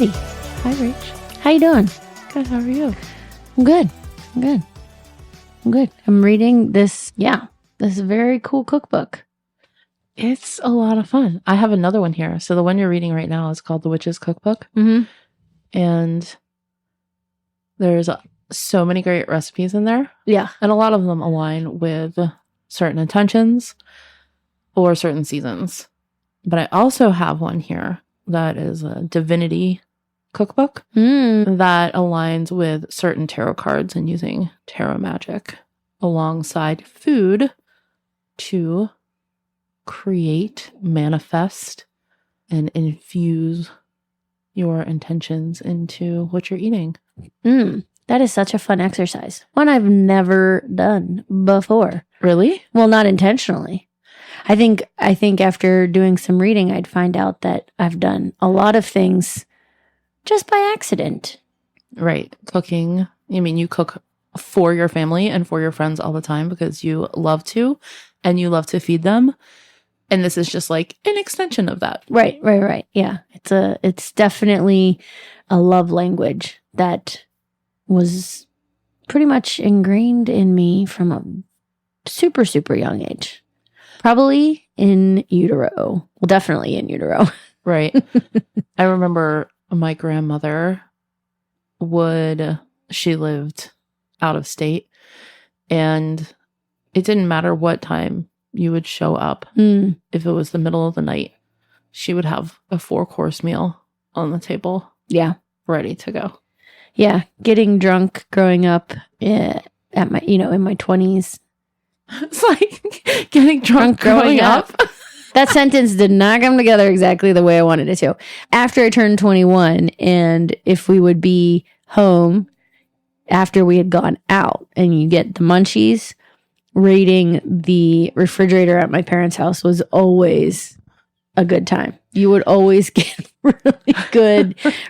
Alrighty. Hi, Rach. How you doing? Good. How are you? I'm good. I'm reading this very cool cookbook. It's a lot of fun. I have another one here. So the one you're reading right now is called The Witch's Cookbook. Mm-hmm. And there's so many great recipes in there. Yeah. And a lot of them align with certain intentions or certain seasons. But I also have one here that is a divinity cookbook that aligns with certain tarot cards and using tarot magic alongside food to create, manifest, and infuse your intentions into what you're eating. That is such a fun exercise. One I've never done before. Really? Well, not intentionally. I think after doing some reading, I'd find out that I've done a lot of things just by accident. Right. Cooking. I mean, you cook for your family and for your friends all the time because you love to, and you love to feed them. And this is just like an extension of that. Right. Yeah. It's definitely a love language that was pretty much ingrained in me from a super, super young age. Probably in utero. Well, definitely in utero. Right. I remember my grandmother she lived out of state, and it didn't matter what time you would show up. If it was the middle of the night, she would have a 4-course meal on the table. Yeah. Ready to go. Yeah. Getting drunk growing up at my, in my 20s. It's like getting drunk growing up. That sentence did not come together exactly the way I wanted it to. After I turned 21, and if we would be home after we had gone out and you get the munchies, raiding the refrigerator at my parents' house was always a good time. You would always get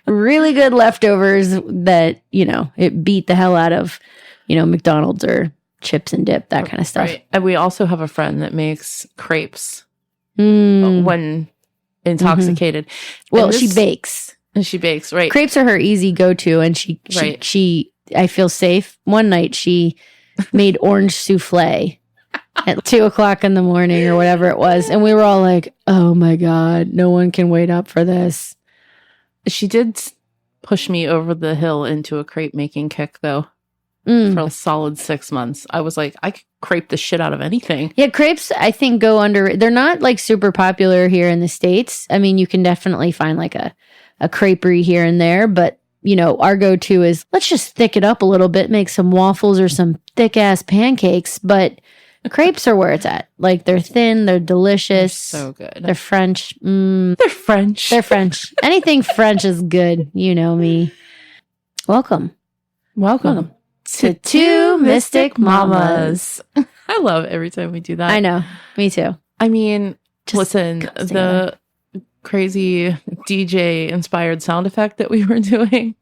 really good leftovers that, it beat the hell out of, McDonald's or chips and dip, that kind of stuff. Right. And we also have a friend that makes crepes when intoxicated. Well, she bakes. And she bakes, right. Crepes are her easy go-to, and she I feel safe. One night she made orange souffle at 2:00 in the morning or whatever it was. And we were all like, oh my God, no one can wait up for this. She did push me over the hill into a crepe making kick though. For a solid 6 months. I was like, I could crepe the shit out of anything. Yeah, crepes, I think, go under. They're not like super popular here in the States. I mean, you can definitely find like a creperie here and there, but our go-to is let's just thick it up a little bit, make some waffles or some thick ass pancakes. But crepes are where it's at. Like they're thin, they're delicious. They're so good. They're French. They're French. They're French. Anything French is good. You know me. Welcome. To Two Mystic Mamas. I love every time we do that. I know. Me too. I mean, listen, the crazy DJ inspired sound effect that we were doing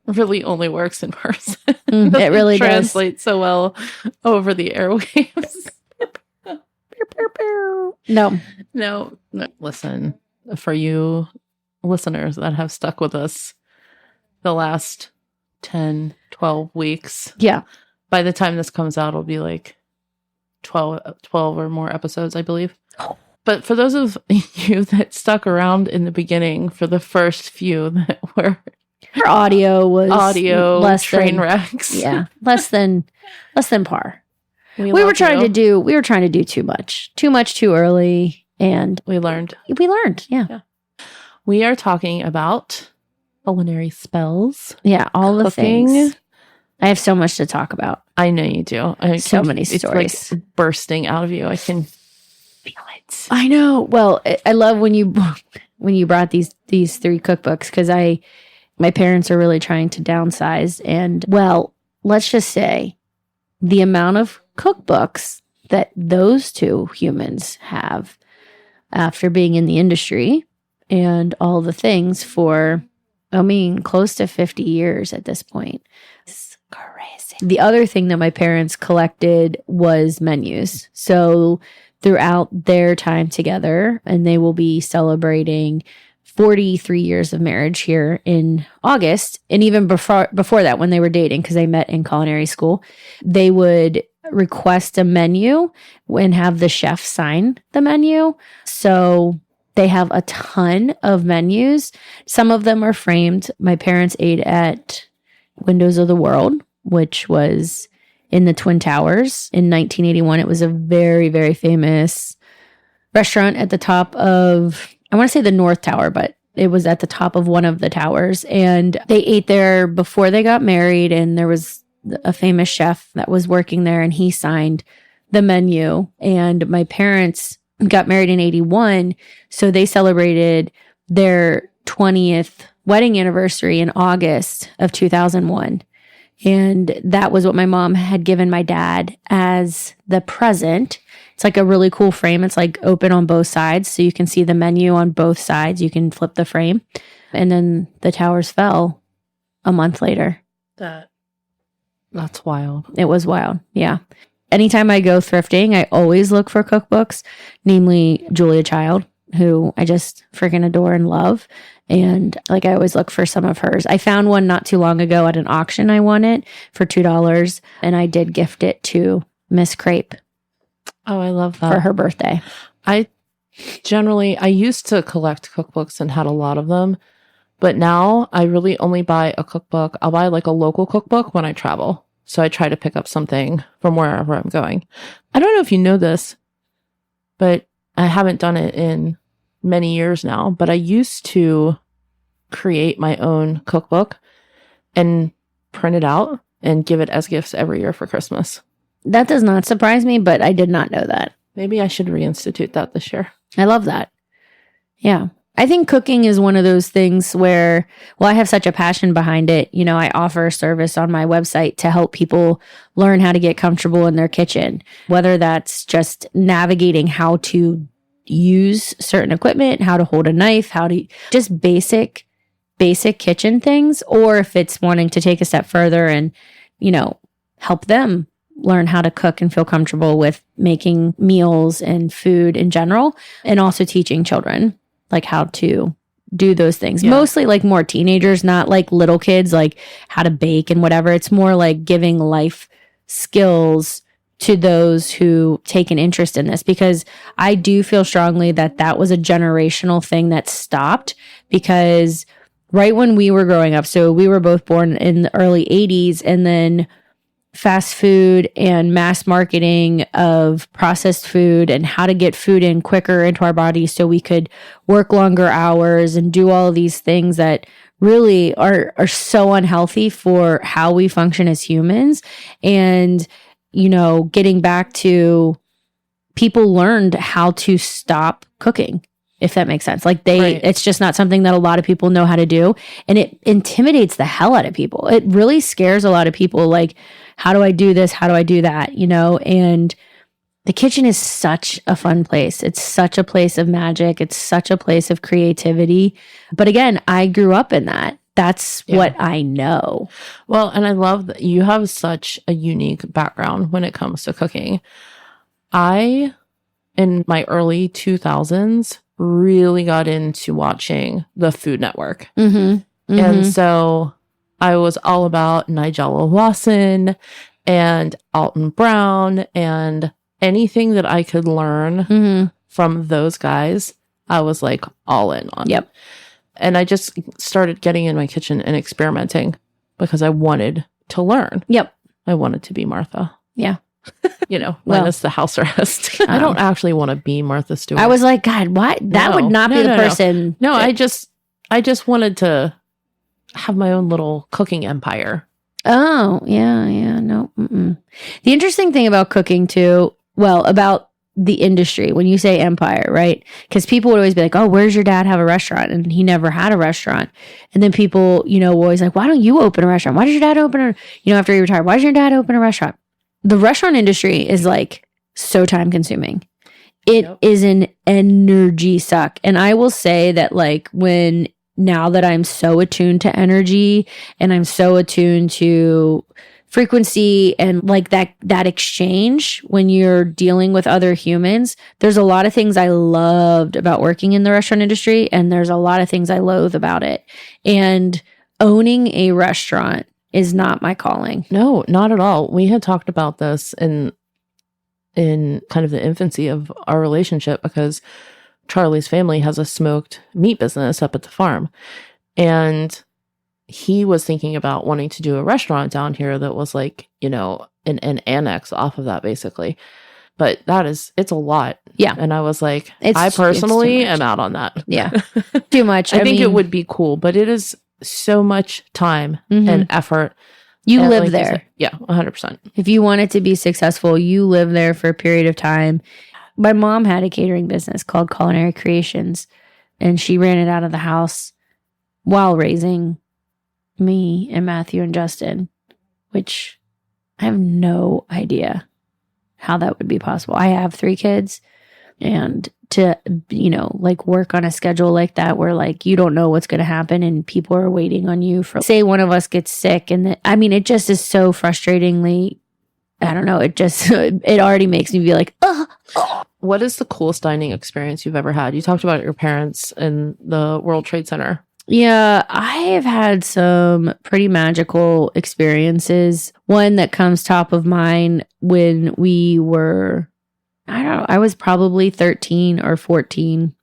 really only works in person. It really translates so well over the airwaves. No. Listen, for you listeners that have stuck with us the last 10, 12 weeks. Yeah. By the time this comes out, it'll be like 12 or more episodes, I believe. But for those of you that stuck around in the beginning for the first few that were... Her audio was... less train wrecks. Yeah. Less than par. We were trying to do too much. Too much too early. And... We learned. Yeah. We are talking about... Culinary Spells. Yeah, all the cooking. things. I have so much to talk about. I know you do. So many stories. It's like bursting out of you. I can feel it. I know. Well, I love when you brought these 3 cookbooks because my parents are really trying to downsize, and well, let's just say the amount of cookbooks that those 2 humans have after being in the industry and all the things for close to 50 years at this point. It's crazy. The other thing that my parents collected was menus. So throughout their time together, and they will be celebrating 43 years of marriage here in August. And even before that, when they were dating, because they met in culinary school, they would request a menu and have the chef sign the menu. So they have a ton of menus. Some of them are framed. My parents ate at Windows of the World, which was in the Twin Towers in 1981. It was a very, very famous restaurant at the top of, I want to say the North Tower, but it was at the top of one of the towers. And they ate there before they got married. And there was a famous chef that was working there, and he signed the menu. And my parents got married in 81. So they celebrated their 20th wedding anniversary in August of 2001. And that was what my mom had given my dad as the present. It's like a really cool frame. It's like open on both sides. So you can see the menu on both sides. You can flip the frame. And then the towers fell a month later. That's wild. It was wild. Yeah. Anytime I go thrifting, I always look for cookbooks, namely Julia Child, who I just freaking adore and love. And like I always look for some of hers. I found one not too long ago at an auction. I won it for $2, and I did gift it to Miss Crepe. Oh, I love that. For her birthday. I used to collect cookbooks and had a lot of them, but now I really only buy a cookbook. I'll buy like a local cookbook when I travel. So I try to pick up something from wherever I'm going. I don't know if you know this, but I haven't done it in many years now, but I used to create my own cookbook and print it out and give it as gifts every year for Christmas. That does not surprise me, but I did not know that. Maybe I should reinstitute that this year. I love that. Yeah. I think cooking is one of those things where, well, I have such a passion behind it. You know, I offer a service on my website to help people learn how to get comfortable in their kitchen, whether that's just navigating how to use certain equipment, how to hold a knife, how to just basic kitchen things, or if it's wanting to take a step further and, you know, help them learn how to cook and feel comfortable with making meals and food in general, and also teaching children like how to do those things. Yeah. Mostly like more teenagers, not like little kids, like how to bake and whatever. It's more like giving life skills to those who take an interest in this, because I do feel strongly that that was a generational thing that stopped, because right when we were growing up, so we were both born in the early 80s, and then fast food and mass marketing of processed food and how to get food in quicker into our bodies so we could work longer hours and do all of these things that really are so unhealthy for how we function as humans. And, you know, getting back to people learned how to stop cooking, if that makes sense. Like it's just not something that a lot of people know how to do. And it intimidates the hell out of people. It really scares a lot of people. Like, how do I do this? How do I do that? You know, and the kitchen is such a fun place. It's such a place of magic. It's such a place of creativity. But again, I grew up in that. That's what I know. Well, and I love that you have such a unique background when it comes to cooking. I, in my early 2000s, really got into watching the Food Network. Mm-hmm. And so I was all about Nigella Lawson and Alton Brown, and anything that I could learn from those guys, I was like all in on. Yep. And I just started getting in my kitchen and experimenting because I wanted to learn. Yep. I wanted to be Martha. Yeah. You know, minus the house arrest. I don't actually want to be Martha Stewart. I was like, God, why? That would not be the person. No, I just wanted to have my own little cooking empire. Oh, yeah, no. Mm-mm. The interesting thing about cooking too, well, about the industry, when you say empire, right? Because people would always be like, oh, where's your dad have a restaurant? And he never had a restaurant. And then people, you know, were always like, why don't you open a restaurant? Why did your dad after he retired, why did your dad open a restaurant? The restaurant industry is like so time consuming. It is an energy suck. And I will say that like now that I'm so attuned to energy and I'm so attuned to frequency and like that exchange when you're dealing with other humans. There's a lot of things I loved about working in the restaurant industry, and there's a lot of things I loathe about it. And owning a restaurant is not my calling. No, not at all. We had talked about this in kind of the infancy of our relationship, because Charlie's family has a smoked meat business up at the farm. And he was thinking about wanting to do a restaurant down here that was like, you know, an annex off of that, basically. But it's a lot. Yeah. And I was like, I personally am out on that. Yeah. Too much. I think it would be cool, but it is so much time and effort. You live there. Yeah, 100%. If you want it to be successful, you live there for a period of time. My mom had a catering business called Culinary Creations, and she ran it out of the house while raising me and Matthew and Justin, which I have no idea how that would be possible. I have 3 kids, and to, you know, like work on a schedule like that where like you don't know what's going to happen and people are waiting on you for, say one of us gets sick, and I mean, it just is so frustratingly, I don't know, it just, it already makes me be like, ugh. What is the coolest dining experience you've ever had? You talked about your parents in the World Trade Center. Yeah, I have had some pretty magical experiences. One that comes top of mind when we were, I don't know, I was probably 13 or 14.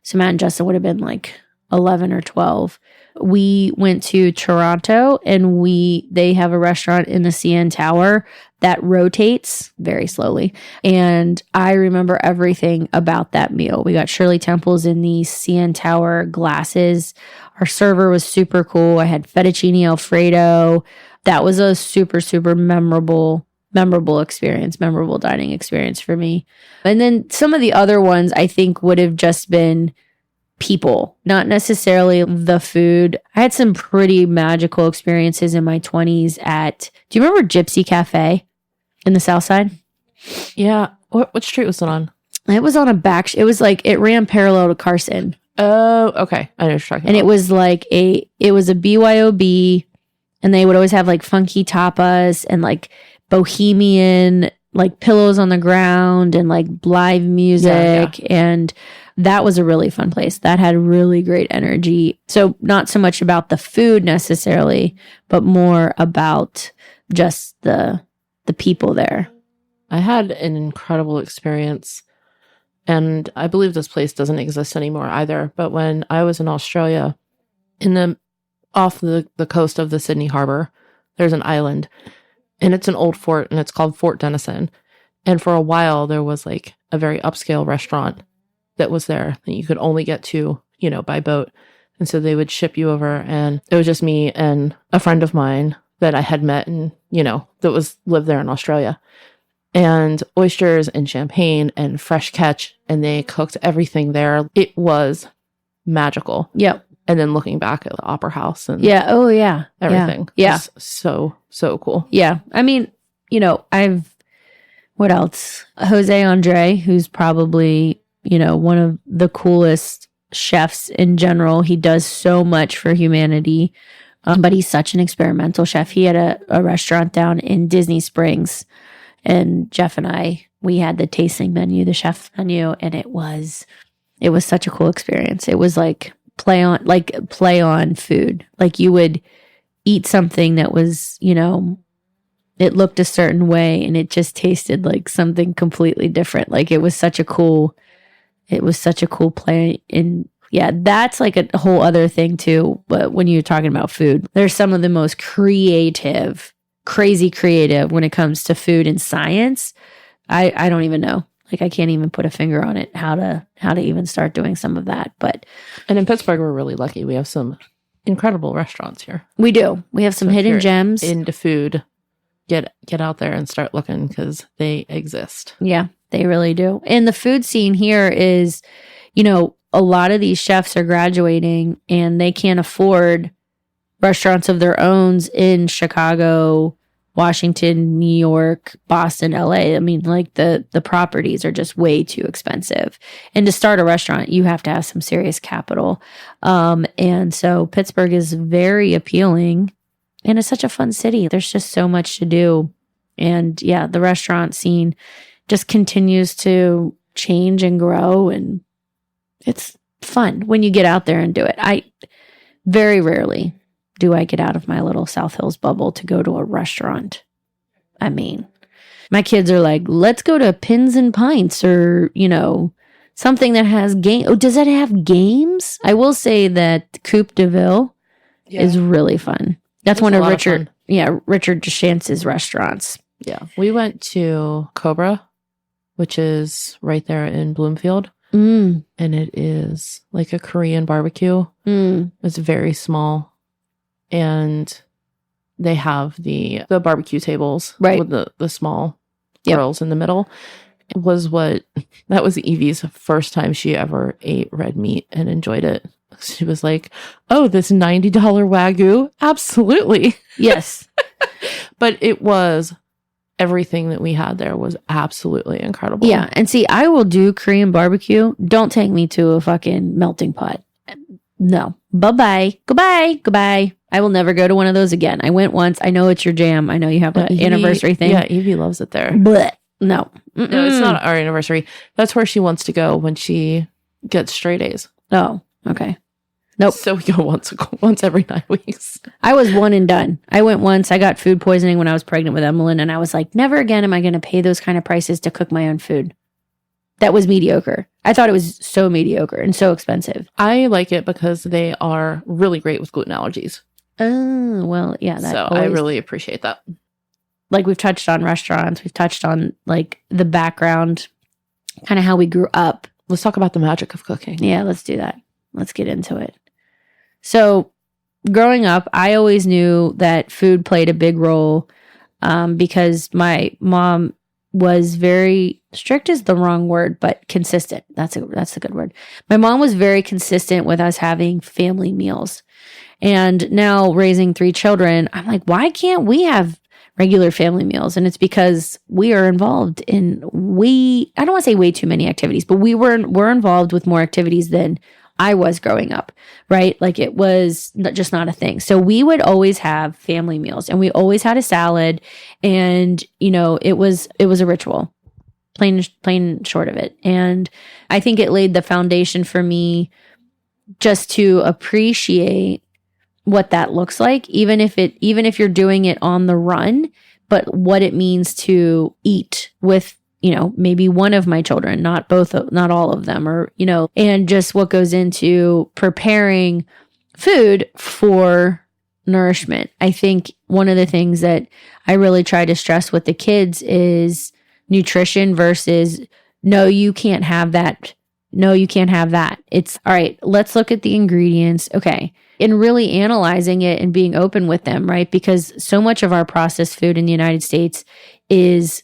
So Matt and Justin would have been like 11 or 12. We went to Toronto, and they have a restaurant in the CN Tower that rotates very slowly. And I remember everything about that meal. We got Shirley Temples in these CN Tower glasses. Our server was super cool. I had fettuccine Alfredo. That was a super, super memorable experience, memorable dining experience for me. And then some of the other ones I think would have just been people, not necessarily the food. I had some pretty magical experiences in my 20s do you remember Gypsy Cafe in the South Side? Yeah. What street was it on? It was on it was like, it ran parallel to Carson. Oh, okay. I know what you're talking about. And it was like it was a BYOB, and they would always have like funky tapas and like bohemian, like pillows on the ground and like live music. Yeah. And that was a really fun place. That had really great energy. So not so much about the food necessarily, but more about just the people there. I had an incredible experience, and I believe this place doesn't exist anymore either. But when I was in Australia, off the coast of the Sydney Harbor, there's an island, and it's an old fort, and it's called Fort Denison. And for a while, there was like a very upscale restaurant that was there that you could only get to, you know, by boat. And so they would ship you over, and it was just me and a friend of mine that I had met, and, you know, that lived there in Australia. And oysters and champagne and fresh catch, and they cooked everything there. It was magical. Yep. And then looking back at the Opera House and everything. Yeah. Was so cool. Yeah. I mean, you know, what else? Jose Andre, who's probably, you know, one of the coolest chefs in general. He does so much for humanity, but he's such an experimental chef. He had a restaurant down in Disney Springs, and Jeff and we had the tasting menu, the chef menu, and it was such a cool experience. It was like play on food. Like you would eat something that was, you know, it looked a certain way and it just tasted like something completely different. Like it was such a cool play. And yeah, that's like a whole other thing too. But when you're talking about food, there's some of the most crazy creative when it comes to food and science. I don't even know. Like I can't even put a finger on it, how to even start doing some of that. And in Pittsburgh, we're really lucky. We have some incredible restaurants here. We do. We have some hidden gems. Into food, get out there and start looking, because they exist. Yeah, they really do. And the food scene here is, you know, a lot of these chefs are graduating and they can't afford restaurants of their own in Chicago, Washington, New York, Boston, LA. I mean, like the properties are just way too expensive. And to start a restaurant, you have to have some serious capital. And so Pittsburgh is very appealing And it's such a fun city. There's just so much to do. And yeah, the restaurant scene just continues to change and grow. And it's fun when you get out there and do it. I very rarely do I get out of my little South Hills bubble to go to a restaurant. I mean, my kids are like, let's go to Pins and Pints or, something that has game. Oh, does that have games? I will say that Coupe de Ville is really fun. That's one of Richard Deschanc's restaurants. Yeah. We went to Cobra, which is right there in Bloomfield. Mm. And it is like a Korean barbecue. Mm. It's very small. And they have the barbecue tables with the small grills in the middle. It was that was Evie's first time she ever ate red meat and enjoyed it. She was like, oh, this $90 Wagyu? Absolutely. Yes. But it was, everything that we had there was absolutely incredible. Yeah. And see, I will do Korean barbecue. Don't take me to a fucking melting pot. No. Bye-bye. Goodbye. I will never go to one of those again. I went once. I know it's your jam. I know you have an anniversary thing. Yeah, Evie loves it there. But no. Mm-mm. No, it's not our anniversary. That's where she wants to go when she gets straight A's. Oh, okay. Nope. So we go once every 9 weeks. I was one and done. I went once. I got food poisoning when I was pregnant with Emmeline, and I was like, never again am I going to pay those kind of prices to cook my own food. That was mediocre. I thought it was so mediocre and so expensive. I like it because they are really great with gluten allergies. Oh, well, yeah. I really appreciate that. Like, we've touched on restaurants. We've touched on, like, the background, kind of how we grew up. Let's talk about the magic of cooking. Yeah, let's do that. Let's get into it. So, growing up, I always knew that food played a big role because my mom was very strict is the wrong word, but consistent. That's a good word. My mom was very consistent with us having family meals. And now raising 3 children, I'm like, why can't we have regular family meals? And it's because we are involved in I don't want to say way too many activities, but we're involved with more activities than I was growing up, right? Like, it was just not a thing. So we would always have family meals, and we always had a salad, and it was a ritual, plain short of it. And I think it laid the foundation for me just to appreciate what that looks like, even if you're doing it on the run, but what it means to eat with maybe one of my children, not all of them, or, and just what goes into preparing food for nourishment. I think one of the things that I really try to stress with the kids is nutrition versus, no, you can't have that. No, you can't have that. It's all right. Let's look at the ingredients. Okay. And really analyzing it and being open with them, right? Because so much of our processed food in the United States is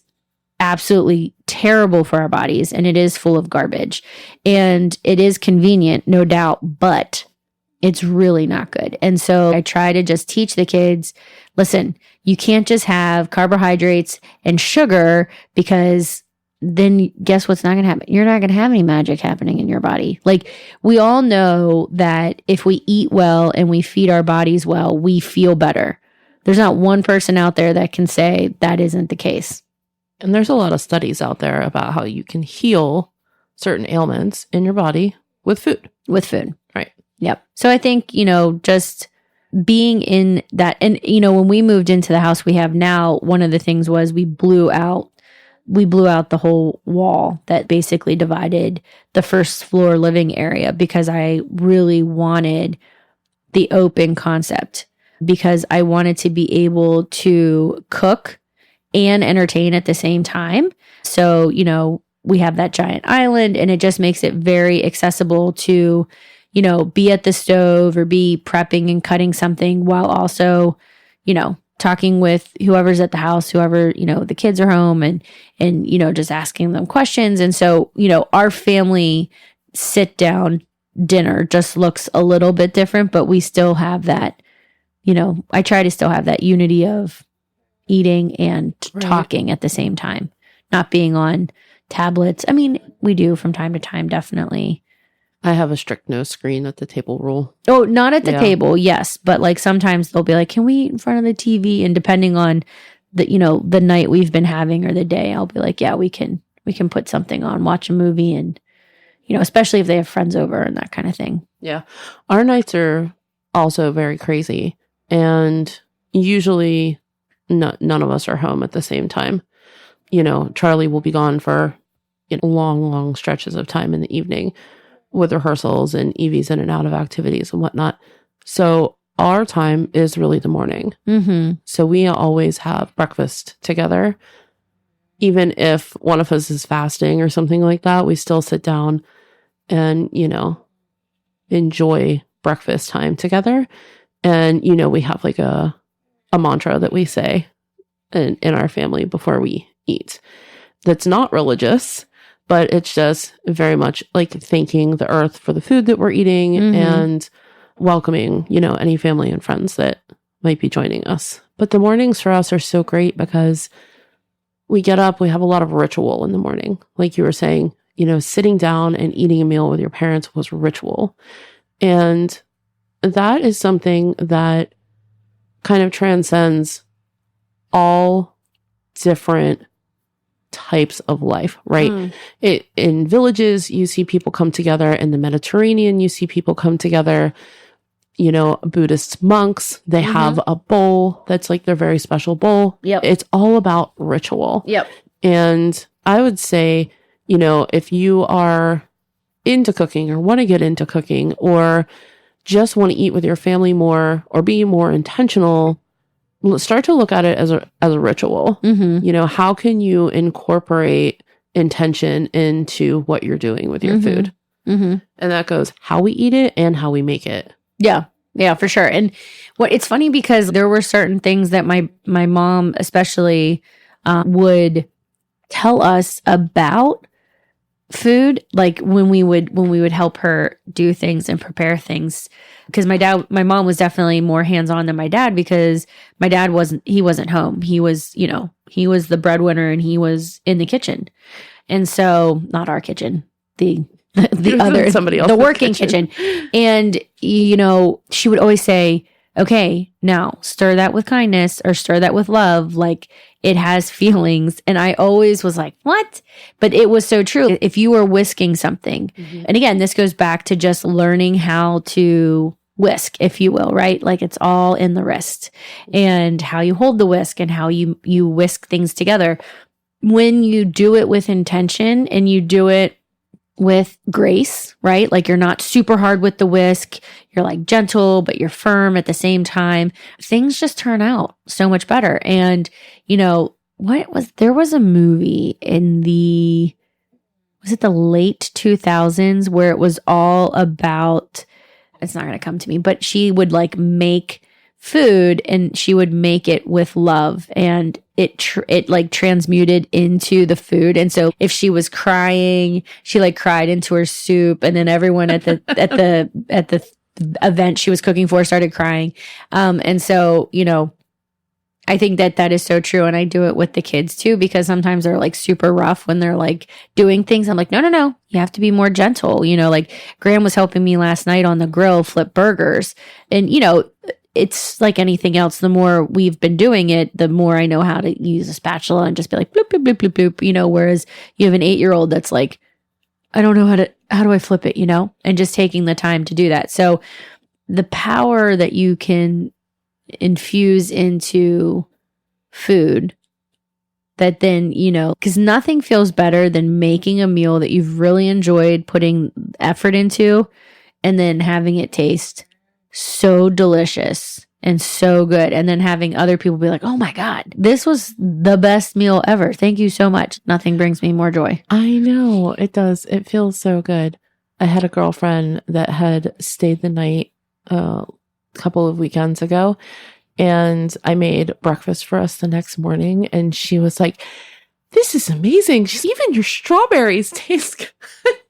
absolutely terrible for our bodies, and it is full of garbage, and it is convenient, no doubt, but it's really not good. And so I try to just teach the kids, listen, you can't just have carbohydrates and sugar, because then guess what's not going to happen? You're not going to have any magic happening in your body. Like, we all know that if we eat well and we feed our bodies well, we feel better. There's not one person out there that can say that isn't the case. And there's a lot of studies out there about how you can heal certain ailments in your body with food. With food. Right. Yep. So I think, just being in that, and, when we moved into the house we have now, one of the things was we blew out the whole wall that basically divided the first floor living area, because I really wanted the open concept, because I wanted to be able to cook and entertain at the same time. So, we have that giant island, and it just makes it very accessible to, be at the stove or be prepping and cutting something while also, talking with whoever's at the house, whoever, the kids are home, and just asking them questions. And so, our family sit down dinner just looks a little bit different, but we still have that, I try to still have that unity of eating and talking at the same time, not being on tablets. I mean, we do from time to time, definitely. I have a strict no screen at the table rule. Oh, not at the table, yes. But like sometimes they'll be like, can we eat in front of the TV? And depending on the night we've been having or the day, I'll be like, yeah, we can put something on, watch a movie, and especially if they have friends over and that kind of thing. Yeah. Our nights are also very crazy. And usually none of us are home at the same time. Charlie will be gone for long, long stretches of time in the evening with rehearsals and Evie's in and out of activities and whatnot. So our time is really the morning. Mm-hmm. So we always have breakfast together. Even if one of us is fasting or something like that, we still sit down and, enjoy breakfast time together. And, we have like a mantra that we say in our family before we eat. That's not religious, but it's just very much like thanking the earth for the food that we're eating and welcoming, any family and friends that might be joining us. But the mornings for us are so great because we get up, we have a lot of ritual in the morning. Like you were saying, sitting down and eating a meal with your parents was ritual. And that is something that kind of transcends all different types of life, right? In villages, you see people come together. In the Mediterranean, you see people come together. Buddhist monks, they have a bowl that's like their very special bowl. Yep. It's all about ritual. Yep. And I would say, if you are into cooking or want to get into cooking or just want to eat with your family more or be more intentional, start to look at it as a ritual. How can you incorporate intention into what you're doing with your food? And that goes how we eat it and how we make it. Yeah, for sure. And it's funny because there were certain things that my mom especially would tell us about food, like when we would help her do things and prepare things. Because my mom was definitely more hands-on than my dad because my dad wasn't home. He was the breadwinner and he was in the kitchen. And so not our kitchen, the other, somebody else, the working kitchen. And, she would always say, okay, now stir that with kindness or stir that with love. Like it has feelings. And I always was like, what? But it was so true. If you were whisking something, and again, this goes back to just learning how to whisk, if you will, right? Like it's all in the wrist and how you hold the whisk and how you whisk things together. When you do it with intention and you do it with grace, right? Like you're not super hard with the whisk. You're like gentle, but you're firm at the same time. Things just turn out so much better. And, there was a movie in was it the late 2000s where it was all about, it's not going to come to me, but she would like make food and she would make it with love and it like transmuted into the food. And so if she was crying, she like cried into her soup, and then everyone at the event she was cooking for started crying. And so, I think that is so true. And I do it with the kids too, because sometimes they're like super rough when they're like doing things. I'm like, no, you have to be more gentle. Like Graham was helping me last night on the grill, flip burgers. And, it's like anything else. The more we've been doing it, the more I know how to use a spatula and just be like, bloop, bloop, bloop, bloop, bloop, whereas you have an 8-year-old that's like, I don't know how do I flip it, and just taking the time to do that. So the power that you can infuse into food that then, because nothing feels better than making a meal that you've really enjoyed putting effort into and then having it taste so delicious and so good. And then having other people be like, oh my God, this was the best meal ever. Thank you so much. Nothing brings me more joy. I know it does. It feels so good. I had a girlfriend that had stayed the night a couple of weekends ago, and I made breakfast for us the next morning. And she was like, this is amazing. Even your strawberries taste good.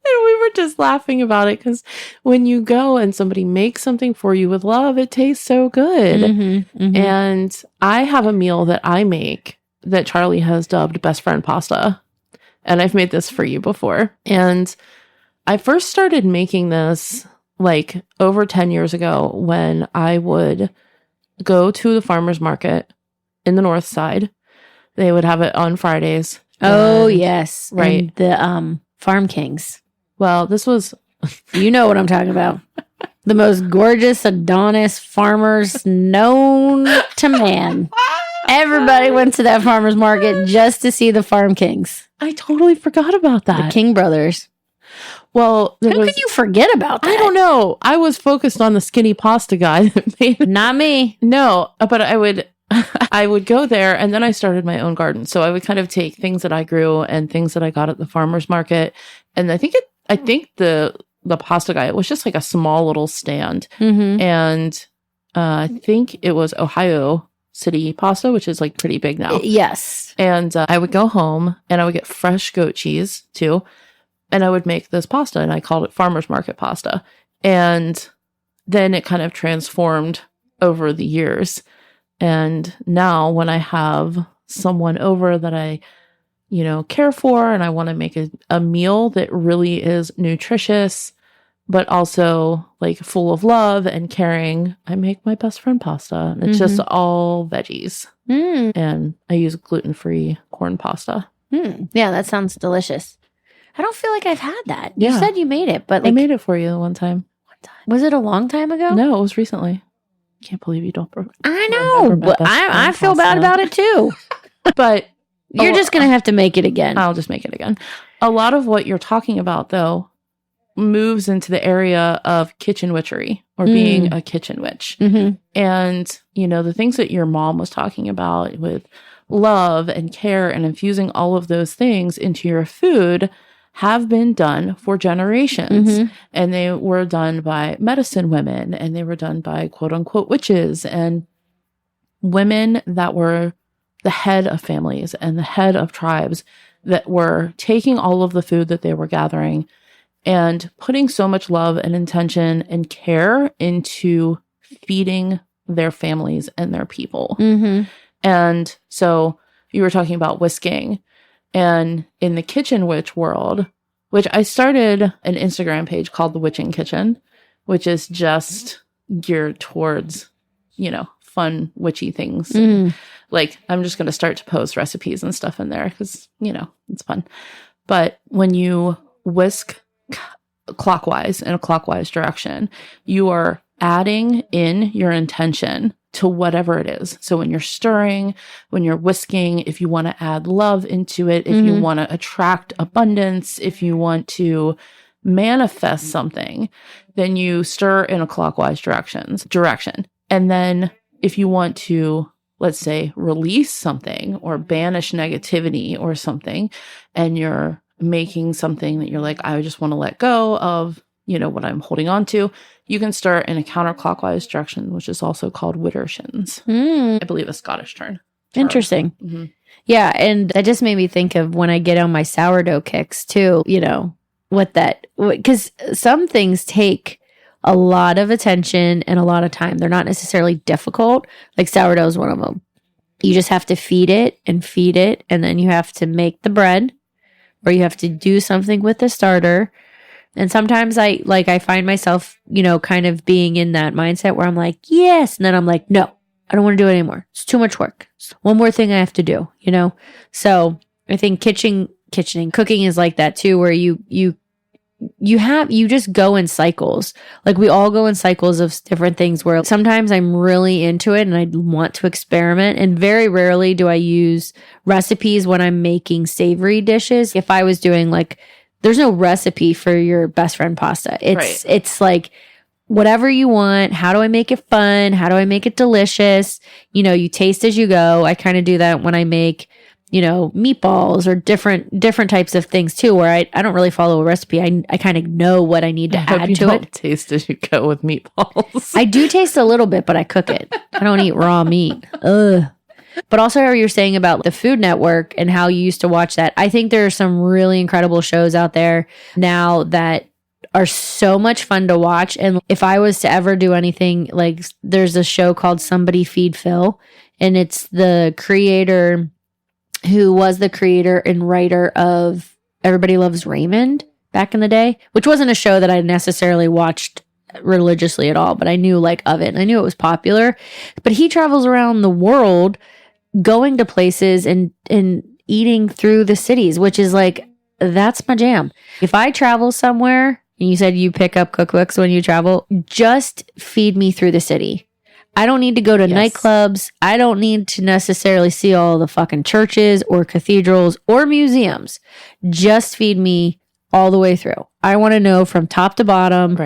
And we were just laughing about it because when you go and somebody makes something for you with love, it tastes so good. And I have a meal that I make that Charlie has dubbed best friend pasta. And I've made this for you before. And I first started making this like over 10 years ago when I would go to the farmer's market in the north side. They would have it on Fridays. Oh, yes. Right. And the Farm Kings. Well, this was... You know what I'm talking about. The most gorgeous Adonis farmers known to man. Everybody went to that farmer's market just to see the Farm Kings. I totally forgot about that. The King brothers. Well, how could you forget about that? I don't know. I was focused on the skinny pasta guy. Not me. No, but I would go there, and then I started my own garden. So I would kind of take things that I grew and things that I got at the farmer's market. And I think the pasta guy, it was just like a small little stand. Mm-hmm. And I think it was Ohio City pasta, which is like pretty big now. Yes. And I would go home and I would get fresh goat cheese too. And I would make this pasta, and I called it farmer's market pasta. And then it kind of transformed over the years. And now when I have someone over that I, care for, and I want to make a meal that really is nutritious, but also like full of love and caring, I make my best friend pasta. And it's just all veggies. Mm. And I use gluten-free corn pasta. Mm. Yeah, that sounds delicious. I don't feel like I've had that. Yeah. You said you made it, but I made it for you one time. Was it a long time ago? No, it was recently. Can't believe you don't. I know, but I feel bad about it too. But you're just going to have to make it again. I'll just make it again. A lot of what you're talking about, though, moves into the area of kitchen witchery or being a kitchen witch. Mm-hmm. And, the things that your mom was talking about with love and care and infusing all of those things into your food have been done for generations. Mm-hmm. And they were done by medicine women, and they were done by quote unquote witches and women that were the head of families and the head of tribes that were taking all of the food that they were gathering and putting so much love and intention and care into feeding their families and their people. Mm-hmm. And so you were talking about whisking. And in the kitchen witch world, which I started an Instagram page called The Witching Kitchen, which is just geared towards, fun witchy things. Mm-hmm. Like, I'm just going to start to post recipes and stuff in there because, it's fun. But when you whisk clockwise in a clockwise direction, you are adding in your intention to whatever it is. So when you're stirring, when you're whisking, if you want to add love into it, if you want to attract abundance, if you want to manifest something, then you stir in a clockwise direction. And then if you want to, let's say, release something or banish negativity or something, and you're making something that you're like, I just want to let go of, what I'm holding on to, you can start in a counterclockwise direction, which is also called widdershins. I believe a Scottish term. Interesting. Mm-hmm. Yeah. And that just made me think of when I get on my sourdough kicks too, because some things take a lot of attention and a lot of time. They're not necessarily difficult. Like sourdough is one of them. You just have to feed it. And then you have to make the bread, or you have to do something with the starter. And sometimes I find myself, kind of being in that mindset where I'm like, yes. And then I'm like, no, I don't want to do it anymore. It's too much work. It's one more thing I have to do, So I think cooking is like that too, where you just go in cycles. Like we all go in cycles of different things where sometimes I'm really into it and I want to experiment. And very rarely do I use recipes when I'm making savory dishes. If I was doing there's no recipe for your best friend pasta. It's like whatever you want. How do I make it fun? How do I make it delicious? You taste as you go. I kind of do that when I make, meatballs or different types of things too, where I don't really follow a recipe. I kind of know what I need to add to it. Taste as you go with meatballs. I do taste a little bit, but I cook it. I don't eat raw meat. Ugh. But also how you're saying about the Food Network and how you used to watch that. I think there are some really incredible shows out there now that are so much fun to watch. And if I was to ever do anything, there's a show called Somebody Feed Phil, and it's the creator who was the creator and writer of Everybody Loves Raymond. back in the day, which wasn't a show that I necessarily watched religiously at all, but I knew like of it and I knew it was popular. But he travels around the world going to places and eating through the cities, which is like, that's my jam. If I travel somewhere, and you said you pick up cookbooks when you travel, just feed me through the city. I don't need to go to nightclubs. I don't need to necessarily see all the fucking churches or cathedrals or museums. Just feed me all the way through. I want to know from top to bottom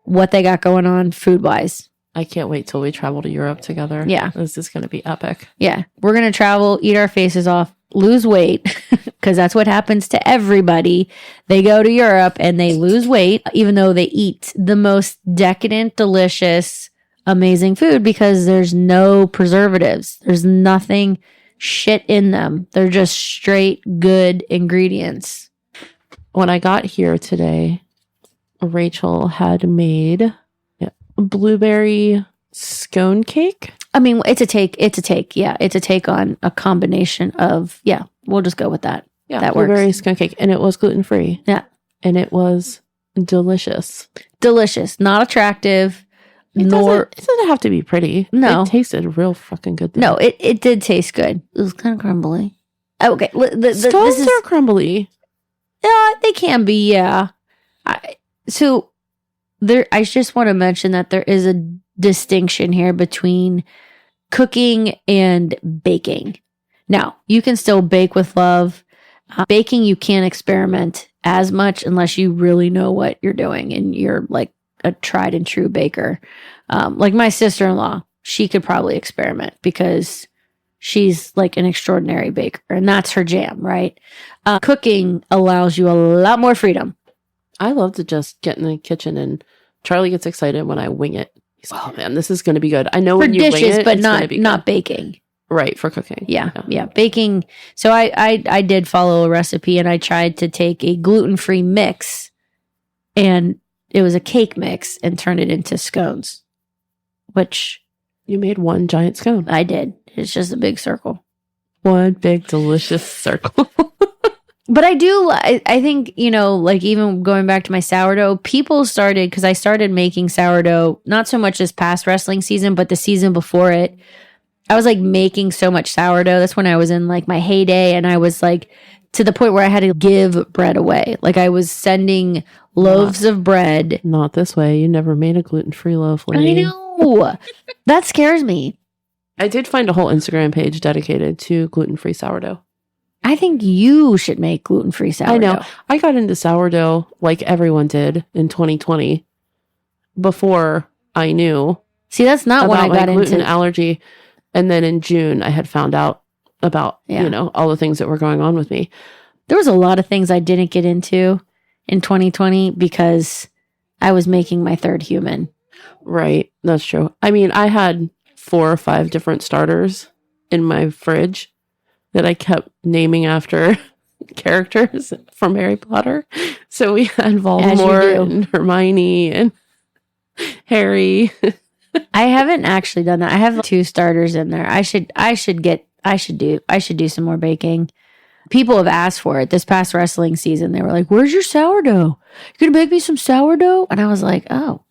what they got going on food-wise. I can't wait till we travel to Europe together. Yeah. This is going to be epic. Yeah. We're going to travel, eat our faces off, lose weight, because that's what happens to everybody. They go to Europe and they lose weight, even though they eat the most decadent, delicious, amazing food because there's no preservatives. There's nothing shit in them. They're just straight good ingredients. When I got here today, Rachel had made blueberry scone cake. I mean, it's a take. Yeah. It's a take on a combination of, we'll just go with that. Yeah. That blueberry works. scone cake. And it was gluten-free. Yeah. And it was delicious. Delicious. Not attractive. It doesn't have to be pretty. No. It tasted real fucking good though. No, it did taste good. It was kind of crumbly. Okay. Scones are crumbly. Yeah, they can be, yeah. I just want to mention that there is a distinction here between cooking and baking. Now, you can still bake with love. Baking, you can't experiment as much unless you really know what you're doing and you're like a tried and true baker. Like my sister-in-law, she could probably experiment because she's like an extraordinary baker and that's her jam, right? Cooking allows you a lot more freedom. I love to just get in the kitchen and Charlie gets excited when I wing it. He's like, oh man, this is going to be good. I know for when you dishes, wing it, but it's gonna be not good. baking. Right, for cooking. Yeah. Baking. So I did follow a recipe and I tried to take a gluten-free mix and it was a cake mix and turn it into scones, which... You made one giant scone. I did. It's just a big circle. One big delicious circle. But I think, like even going back to my sourdough, people started, because I started making sourdough, not so much this past wrestling season, but the season before it. I was like making so much sourdough. That's when I was in like my heyday. And I was like to the point where I had to give bread away. Like I was sending loaves of bread. Not this way. You never made a gluten-free loaf, lady. I know. That scares me. I did find a whole Instagram page dedicated to gluten-free sourdough. I think you should make gluten-free sourdough. I know. I got into sourdough like everyone did in 2020 before I knew. See, that's not when I got my gluten into allergy. And then in June, I had found out about, all the things that were going on with me. There was a lot of things I didn't get into in 2020 because I was making my third human. Right. That's true. I mean, I had 4 or 5 different starters in my fridge that I kept naming after characters from Harry Potter. So we had Voldemort and Hermione and Harry. I haven't actually done that. I have 2 starters in there. I should do some more baking. People have asked for it this past wrestling season. They were like, "Where's your sourdough? You gonna make me some sourdough?" And I was like, "Oh,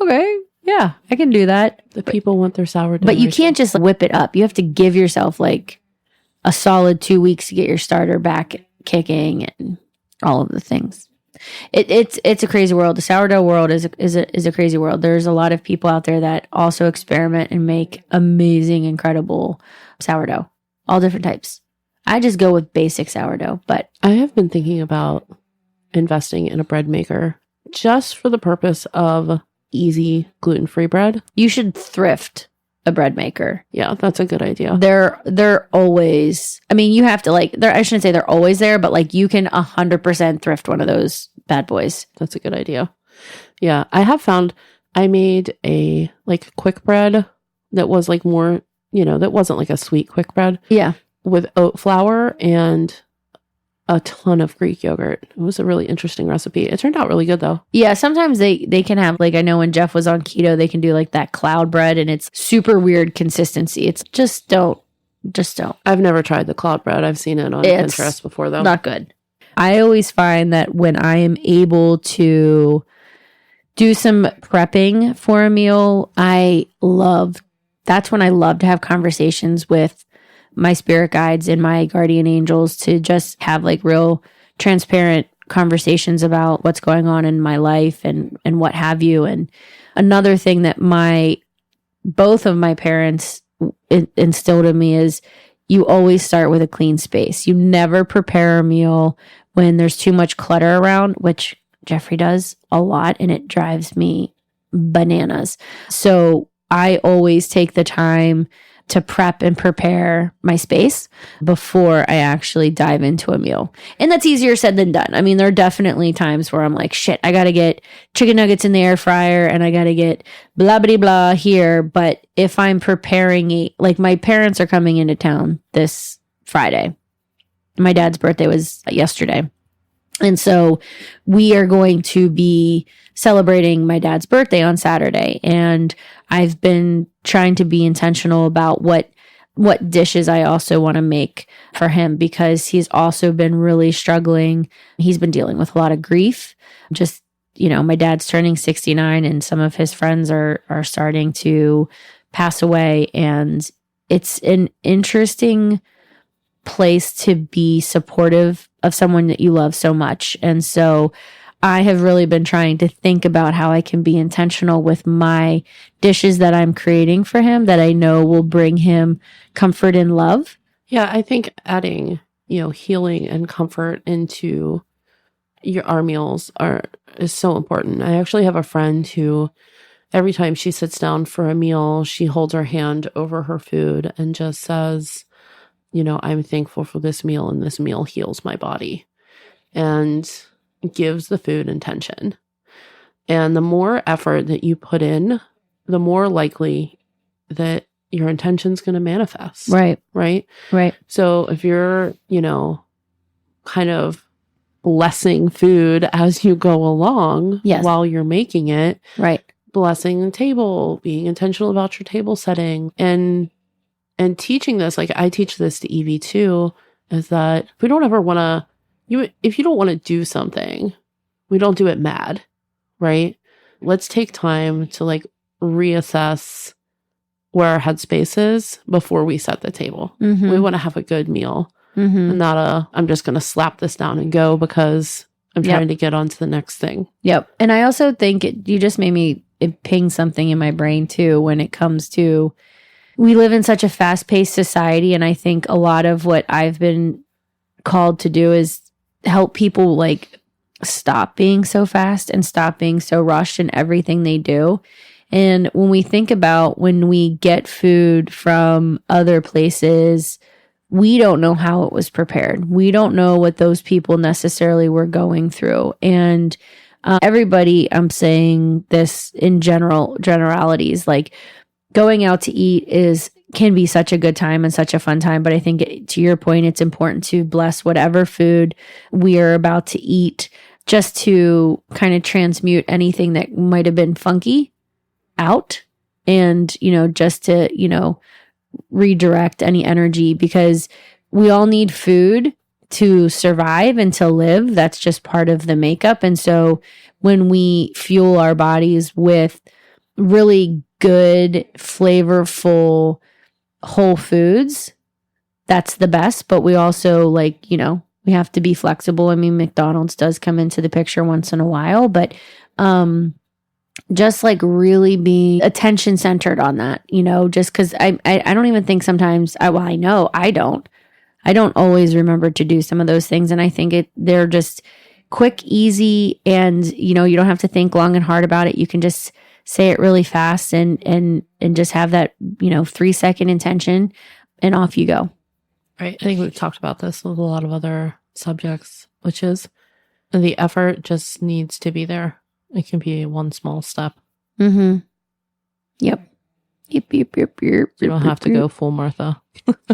okay, yeah, I can do that." The people want their sourdough. But you can't just whip it up. You have to give yourself like a solid 2 weeks to get your starter back kicking and all of the things. It's a crazy world. The sourdough world is a crazy world. There's a lot of people out there that also experiment and make amazing, incredible sourdough, all different types. I just go with basic sourdough, but I have been thinking about investing in a bread maker just for the purpose of easy gluten-free bread. You should thrift a bread maker. Yeah, that's a good idea. They're always, I mean, you have to I shouldn't say they're always there, but like you can 100% thrift one of those bad boys. That's a good idea. Yeah, I have found I made a like quick bread that was like more, that wasn't like a sweet quick bread. Yeah. With oat flour and a ton of Greek yogurt. It was a really interesting recipe. It turned out really good though. Yeah, sometimes they can have, like, I know when Jeff was on keto, they can do like that cloud bread and it's super weird consistency. It's just don't. I've never tried the cloud bread. I've seen it on Pinterest before though. Not good. I always find that when I am able to do some prepping for a meal, that's when I love to have conversations with my spirit guides and my guardian angels to just have like real transparent conversations about what's going on in my life and what have you. And another thing that both of my parents instilled in me is you always start with a clean space. You never prepare a meal when there's too much clutter around, which Jeffrey does a lot, and it drives me bananas. So I always take the time to prep and prepare my space before I actually dive into a meal. And that's easier said than done. I mean, there are definitely times where I'm like, shit, I got to get chicken nuggets in the air fryer and I got to get blah, blah, blah here. But if I'm preparing like my parents are coming into town this Friday. My dad's birthday was yesterday. And so we are going to be celebrating my dad's birthday on Saturday. And I've been trying to be intentional about what dishes I also want to make for him, because he's also been really struggling. He's been dealing with a lot of grief. Just, my dad's turning 69 and some of his friends are starting to pass away. And it's an interesting place to be supportive of someone that you love so much. And so I have really been trying to think about how I can be intentional with my dishes that I'm creating for him that I know will bring him comfort and love. Yeah, I think adding, healing and comfort into our meals is so important. I actually have a friend who every time she sits down for a meal, she holds her hand over her food and just says, I'm thankful for this meal, and this meal heals my body, and gives the food intention. And the more effort that you put in, the more likely that your intention's going to manifest. Right. Right. Right. So if you're, kind of blessing food as you go along, yes, while you're making it, right, blessing the table, being intentional about your table setting, and teaching this, like I teach this to Evie too, is that if we don't ever want to, if you don't want to do something, we don't do it mad, right? Let's take time to like reassess where our headspace is before we set the table. Mm-hmm. We want to have a good meal, and not I'm just going to slap this down and go because I'm trying to get on to the next thing. Yep. And I also think you just made me ping something in my brain too when it comes to, we live in such a fast-paced society, and I think a lot of what I've been called to do is help people like stop being so fast and stop being so rushed in everything they do. And when we think about when we get food from other places, we don't know how it was prepared. We don't know what those people necessarily were going through. And everybody, I'm saying this in generalities, like going out to eat can be such a good time and such a fun time. But I think to your point, it's important to bless whatever food we are about to eat, just to kind of transmute anything that might have been funky out, and, just to, redirect any energy, because we all need food to survive and to live. That's just part of the makeup. And so when we fuel our bodies with really good, flavorful, whole foods, that's the best. But we also we have to be flexible. I mean, McDonald's does come into the picture once in a while, but just like really being attention centered on that, just because I don't even think sometimes, I know I don't always remember to do some of those things. And I think they're just quick, easy, and, you don't have to think long and hard about it. You can just say it really fast and just have that, 3-second intention, and off you go. Right. I think we've talked about this with a lot of other subjects, which is the effort just needs to be there. It can be one small step. Mm-hmm. Yep. Yep. You don't have to go full Martha.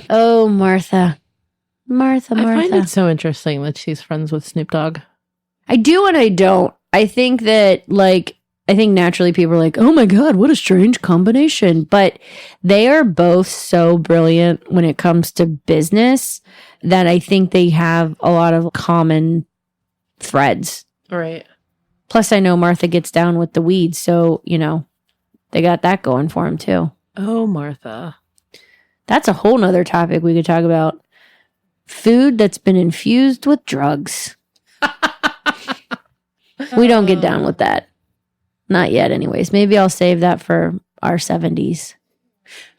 Oh, Martha. I find it so interesting that she's friends with Snoop Dogg. I do and I don't. I think that I think naturally people are like, oh my God, what a strange combination. But they are both so brilliant when it comes to business that I think they have a lot of common threads. Right. Plus, I know Martha gets down with the weeds. So, they got that going for them too. Oh, Martha. That's a whole nother topic we could talk about. Food that's been infused with drugs. We don't get down with that. Not yet, anyways. Maybe I'll save that for our 70s.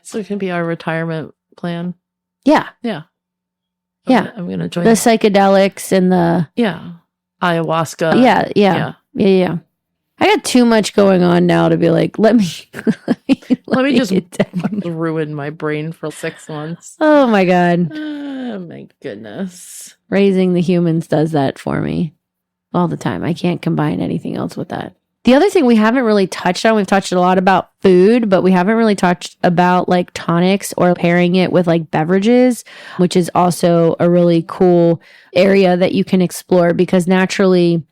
So it can be our retirement plan. Yeah. Yeah. Yeah. I'm going to join the psychedelics and the... Yeah. Ayahuasca. Yeah. I got too much going on now to be like, let me just ruin my brain for 6 months. Oh my God. Oh my goodness. Raising the humans does that for me all the time. I can't combine anything else with that. The other thing we haven't really touched on, we've touched a lot about food, but we haven't really touched about like tonics or pairing it with like beverages, which is also a really cool area that you can explore because naturally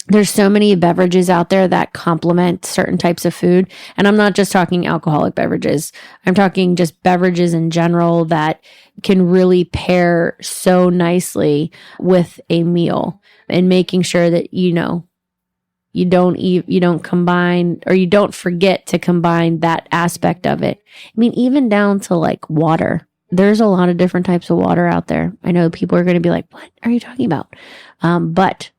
there's so many beverages out there that complement certain types of food. And I'm not just talking alcoholic beverages. I'm talking just beverages in general that can really pair so nicely with a meal and making sure that, you don't combine or you don't forget to combine that aspect of it. I mean, even down to like water. There's a lot of different types of water out there. I know people are going to be like, what are you talking about? But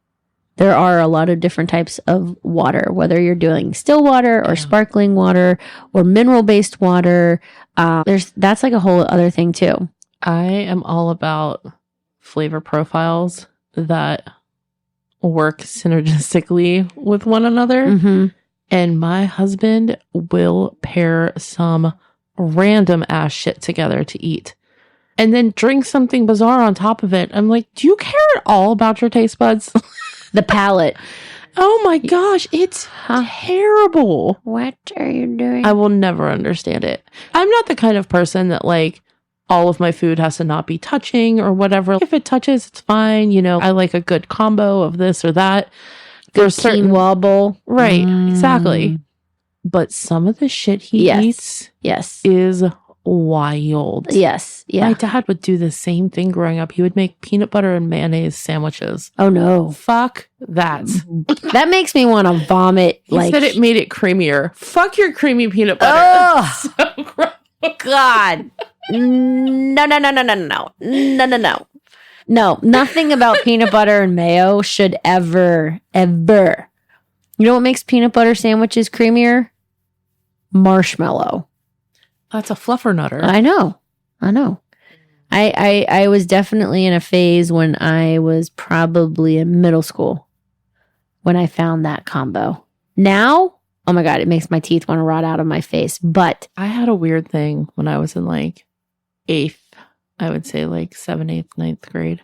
there are a lot of different types of water, whether you're doing still water or sparkling water or mineral-based water. That's like a whole other thing too. I am all about flavor profiles that work synergistically with one another. Mm-hmm. And my husband will pair some random ass shit together to eat. And then drink something bizarre on top of it. I'm like, do you care at all about your taste buds? The palate. Oh my gosh, it's terrible. What are you doing? I will never understand it. I'm not the kind of person that like all of my food has to not be touching or whatever. If it touches, it's fine. I like a good combo of this or that. There's certain wobble. Right, exactly. But some of the shit he eats is wild. Yes. Yeah. My dad would do the same thing growing up. He would make peanut butter and mayonnaise sandwiches. Oh no. Fuck that. That makes me want to vomit. He said it made it creamier. Fuck your creamy peanut butter. Oh so gross. God. No. No, nothing about peanut butter and mayo should ever. You know what makes peanut butter sandwiches creamier? Marshmallow. That's a fluffer nutter. I know. I was definitely in a phase when I was probably in middle school when I found that combo. Now, oh my God, it makes my teeth want to rot out of my face. But I had a weird thing when I was in like 8th, I would say like 7th, 8th, 9th grade,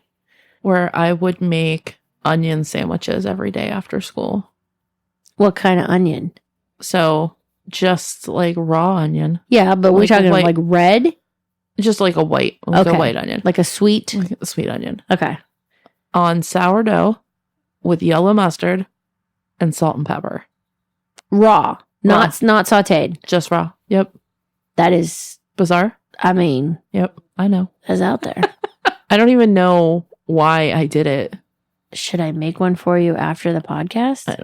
where I would make onion sandwiches every day after school. What kind of onion? So just like raw onion. Yeah, but we're talking like red? Just like a white onion. Like a sweet? Like a sweet onion. Okay. On sourdough with yellow mustard and salt and pepper. Raw. Not sauteed. Just raw. Yep. That is bizarre. I mean. Yep. I know. That's out there. I don't even know why I did it. Should I make one for you after the podcast? I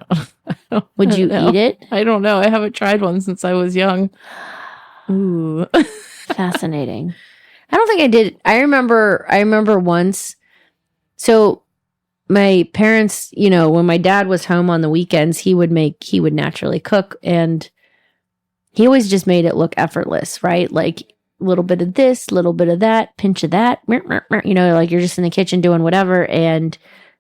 don't Would you eat it? I don't know. I haven't tried one since I was young. Ooh. Fascinating. I don't think I did. I remember once. So my parents, when my dad was home on the weekends, he would naturally cook, and he always just made it look effortless, right? Like a little bit of this, little bit of that, pinch of that, like you're just in the kitchen doing whatever. And,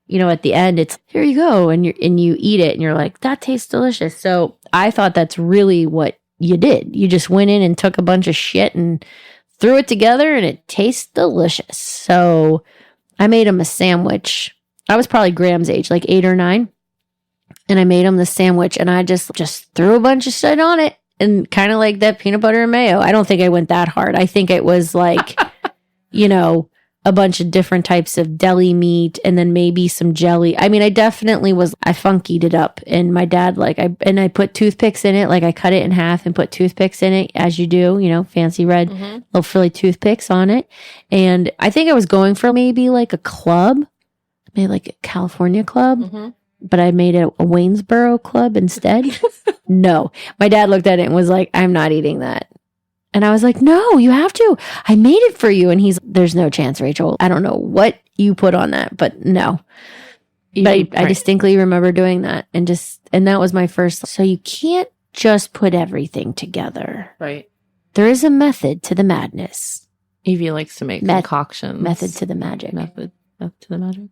at the end it's, here you go. And you eat it and you're like, that tastes delicious. So I thought that's really what you did. You just went in and took a bunch of shit and threw it together and it tastes delicious. So I made him a sandwich. I was probably Graham's age, like 8 or 9. And I made him the sandwich and I just threw a bunch of shit on it and kind of like that peanut butter and mayo. I don't think I went that hard. I think it was like, a bunch of different types of deli meat and then maybe some jelly. I mean, I funkied it up, and my dad, I put toothpicks in it. Like I cut it in half and put toothpicks in it, as you do, fancy red little frilly toothpicks on it. And I think I was going for maybe like a club, maybe like a California club, but I made it a Waynesboro club instead. No, my dad looked at it and was like, I'm not eating that. And I was like, no, you have to. I made it for you. And there's no chance, Rachel. I don't know what you put on that, but no. But I distinctly remember doing that. And that was my first. So you can't just put everything together. Right. There is a method to the madness. Evie likes to make concoctions. Method to the magic. Method to the magic.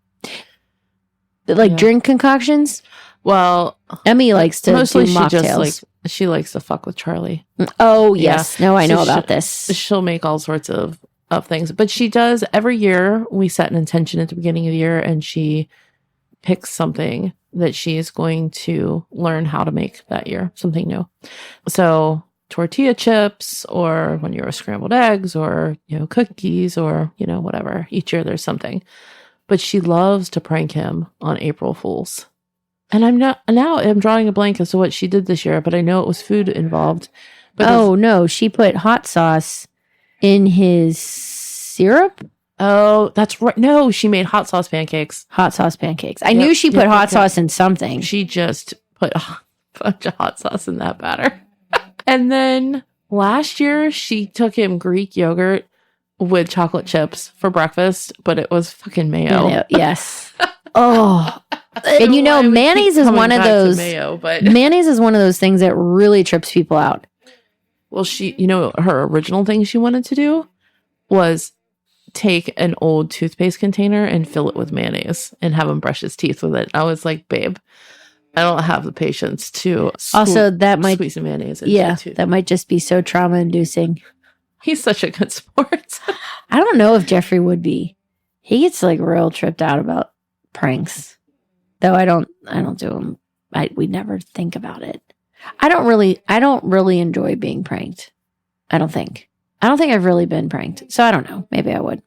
Drink concoctions? Well, Emmy likes to mostly do mocktails. She likes to fuck with Charlie. Oh, yes. Yeah. No, I know about this. She'll make all sorts of things. But she does, every year, we set an intention at the beginning of the year, and she picks something that she is going to learn how to make that year, something new. So tortilla chips, or when you're scrambled eggs, or, cookies, or, whatever. Each year there's something. But she loves to prank him on April Fools. And I'm drawing a blank as to what she did this year, but I know it was food involved. But no, she put hot sauce in his syrup. Oh, that's right. No, she made hot sauce pancakes. Hot sauce pancakes. I knew she put hot sauce in something. She just put a bunch of hot sauce in that batter. And then last year, she took him Greek yogurt with chocolate chips for breakfast, but it was fucking mayo. Yes. Oh. And mayonnaise is one of those mayonnaise is one of those things that really trips people out. Well, her original thing she wanted to do was take an old toothpaste container and fill it with mayonnaise and have him brush his teeth with it. I was like, babe, I don't have the patience to squeeze some mayonnaise into your tooth. That might just be so trauma inducing. He's such a good sport. I don't know if Jeffrey would be. He gets real tripped out about pranks. Though I don't do them. We never think about it. I don't really enjoy being pranked. I don't think I've really been pranked. So I don't know. Maybe I would.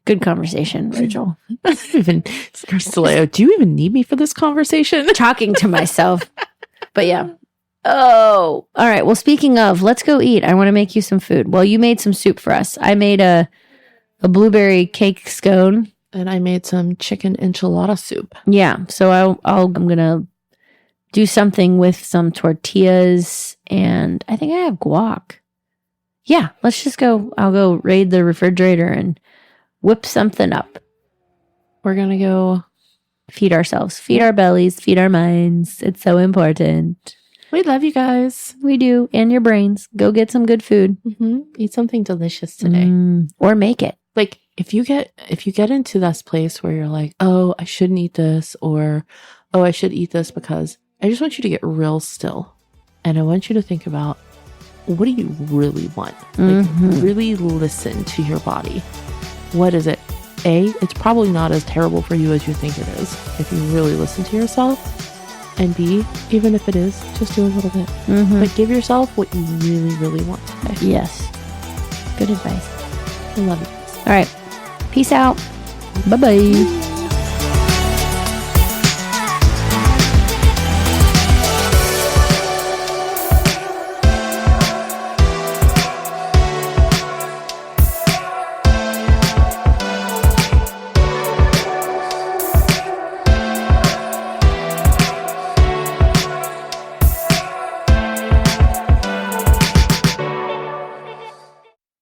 Good conversation, Rachel. Carstileo, do you even need me for this conversation? Talking to myself. But yeah. Oh, all right. Well, speaking of, let's go eat. I want to make you some food. Well, you made some soup for us. I made a blueberry cake scone. And I made some chicken enchilada soup. Yeah. So I'm going to do something with some tortillas, and I think I have guac. Yeah. Let's just go. I'll go raid the refrigerator and whip something up. We're going to go feed ourselves, feed our bellies, feed our minds. It's so important. We love you guys. We do. And your brains. Go get some good food. Eat something delicious today. Or make it. If you get into this place where you're like, oh, I shouldn't eat this, or oh, I should eat this, because I just want you to get real still. And I want you to think about, what do you really want? Really listen to your body. What is it? A, it's probably not as terrible for you as you think it is if you really listen to yourself. And B, even if it is, just do a little bit. But give yourself what you really, really want today. Yes. Good advice. I love you. All right. Peace out. Bye-bye.